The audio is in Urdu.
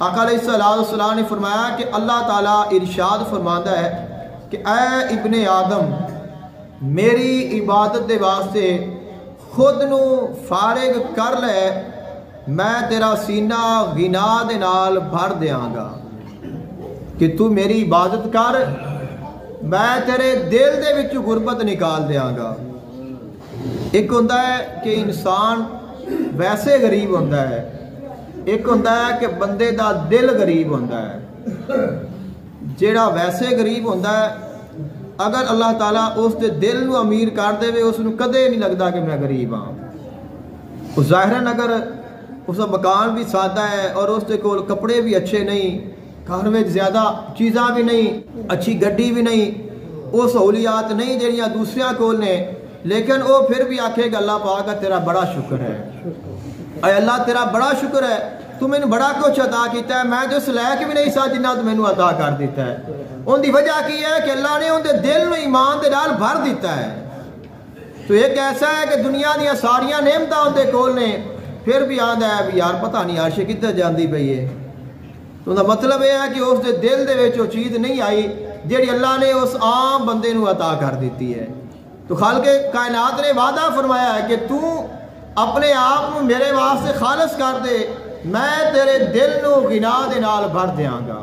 آقا علیہ السلام نے فرمایا کہ اللہ تعالیٰ ارشاد فرماتا ہے کہ اے ابن آدم میری عبادت دے واسطے خود نو فارغ کر لے، میں تیرا سینہ غنا دے نال بھر دیاں گا کہ تو میری عبادت کر، میں تیرے دل دے وچ غربت نکال دیاں گا۔ ایک ہوندہ ہے کہ انسان ویسے غریب ہوندہ ہے، ایک ہوندہ ہے کہ بندے دا دل غریب ہوندہ ہے۔ جیڑا ویسے غریب ہوندہ ہے اگر اللہ تعالیٰ اس دے دل نو امیر کر دے وے، اس نو کدے نہیں لگتا کہ میں غریب ہاں۔ اس ظاہراً اگر اس کا مکان بھی سادہ ہے اور اس دے کول کپڑے بھی اچھے نہیں، گھر میں زیادہ چیزاں بھی نہیں، اچھی گڈی بھی نہیں، وہ سہولیات نہیں جڑیاں دوسریاں کول نے، لیکن وہ پھر بھی آکھے گا اللہ پاک تیرا بڑا شکر ہے، اے اللہ تیرا بڑا شکر ہے، تو میں نے بڑا کچھ عطا کیتا ہے، میں تو اس لائق بھی نہیں سا جنہ تو میں نے عطا کر دیتا ہے۔ ان دی وجہ کی ہے کہ اللہ نے ان دے دل میں ایمان دے نال بھر دیتا ہے۔ تو ایک ایسا ہے کہ دنیا دیا ساریاں نعمتاں ان دے کول نے، پھر بھی آندا ہے بھی یار پتہ نہیں عرش کدھر جاندی پئی ہے۔ تو دا مطلب یہ ہے کہ اس دے دل دے وچ وہ چیز نہیں آئی جیڑی اللہ نے اس عام بندے نو عطا کر دیتی ہے۔ تو خالق کائنات نے وعدہ فرمایا ہے کہ تو اپنے آپ کو میرے واسطے خالص کر دے، میں تیرے دل نو غنا دے نال بھر دیاں گا۔